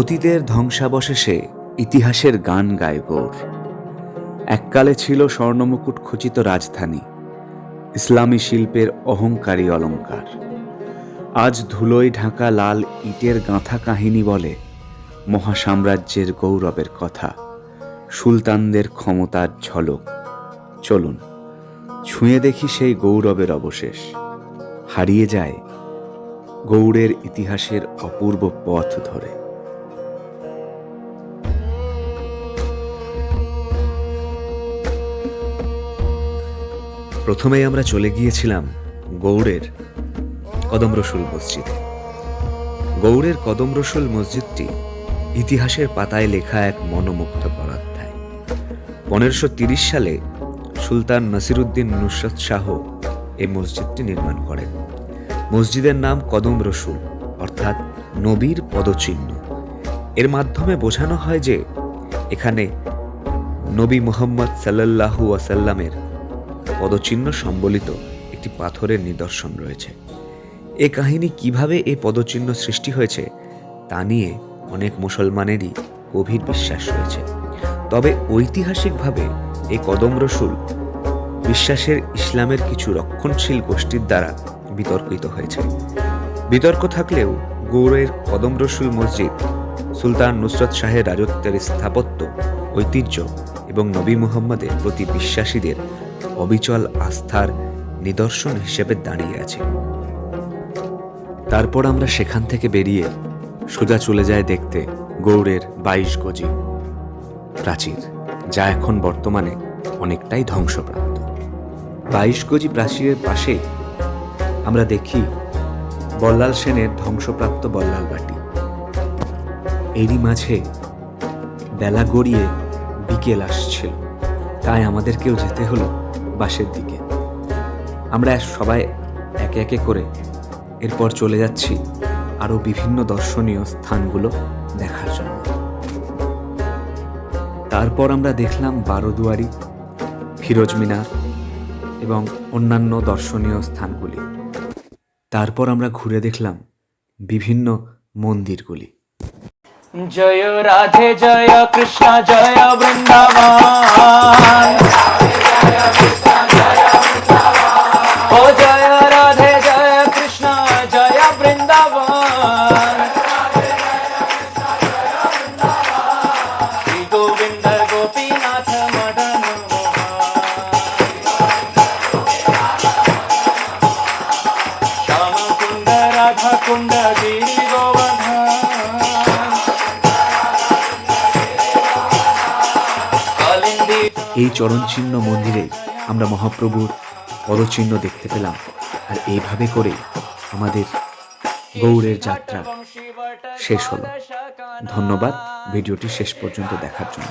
অতীতের ধ্বংসাবশেষে ইতিহাসের গান গায় গৌর। এককালে ছিল স্বর্ণমুকুট খচিত রাজধানী, ইসলামী শিল্পের অহংকারী অলঙ্কার। আজ ধুলোয় ঢাকা লাল ইটের গাঁথা কাহিনী বলে মহাসাম্রাজ্যের গৌরবের কথা, সুলতানদের ক্ষমতার ঝলক। চলুন ছুঁয়ে দেখি সেই গৌরবের অবশেষ। হারিয়ে যায় গৌড়ের ইতিহাসের অপূর্ব পথ ধরে। প্রথমেই আমরা চলে গিয়েছিলাম গৌড়ের কদম রসুল মসজিদে। গৌড়ের কদম রসুল মসজিদটি ইতিহাসের পাতায় লেখা এক মনোমুগ্ধকর অধ্যায়। 1530 সালে সুলতান নাসিরউদ্দিন নুসরত শাহ এই মসজিদটি নির্মাণ করেন। মসজিদের নাম কদম রসুল, অর্থাৎ নবীর পদচিহ্ন। এর মাধ্যমে বোঝানো হয় যে এখানে নবী মুহাম্মদ সাল্লাল্লাহু ওয়াসাল্লামের পদচিহ্ন সম্বলিত একটি পাথরের নিদর্শন রয়েছে। এ কাহিনী কিভাবে এই পদচিহ্ন সৃষ্টি হয়েছে তা নিয়ে অনেক মুসলমানেরই গভীর বিশ্বাস রয়েছে। তবে ঐতিহাসিকভাবে এই কদম রসুল বিশ্বাসের ইসলামের কিছু রক্ষণশীল গোষ্ঠীর দ্বারা বিতর্কিত হয়েছে। বিতর্ক থাকলেও গৌড়ের কদম রসুল মসজিদ সুলতান নুসরত শাহের রাজত্বের স্থাপত্য, ঐতিহ্য এবং নবী মুহাম্মদের প্রতি বিশ্বাসীদের অবিচল আস্থার নিদর্শন হিসেবে দাঁড়িয়ে আছে। তারপর আমরা সেখান থেকে বেরিয়ে সোজা চলে যায় দেখতে গৌড়ের 22 গজি প্রাচীর, যা এখন বর্তমানে অনেকটাই ধ্বংসপ্রাপ্ত। 22 গজি প্রাচীরের পাশে আমরা দেখি বল্লাল সেনের ধ্বংসপ্রাপ্ত বল্লাল বাটি। এরই মাঝে বেলা গড়িয়ে বিকেল আসছিল, তাই আমাদেরকেও যেতে হলো বাসের দিকে। আমরা সবাই একে একে করে এরপর চলে যাচ্ছি আরো বিভিন্ন দর্শনীয় স্থানগুলো দেখার জন্য। তারপর আমরা দেখলাম বারোদুয়ারি, ফিরোজ মিনার এবং অন্যান্য দর্শনীয় স্থানগুলি। তারপর আমরা ঘুরে দেখলাম বিভিন্ন মন্দিরগুলি। জয় রাধে জয় কৃষ্ণ জয় বৃন্দাবন, ও জয় রাধে জয় কৃষ্ণ জয় বৃন্দাবন, শ্রী গোবিন্দ গোপীনাথ মদন মোহন, শ্যাম কুণ্ড রাধা কুণ্ড গিরি গোবর্ধন। এই চরণচিহ্ন মন্দিরে আমরা মহাপ্রভুর পদচিহ্ন দেখতে পেলাম। আর এইভাবে করে আমাদের গৌড়ের যাত্রা শেষ হলো। ধন্যবাদ ভিডিওটি শেষ পর্যন্ত দেখার জন্য।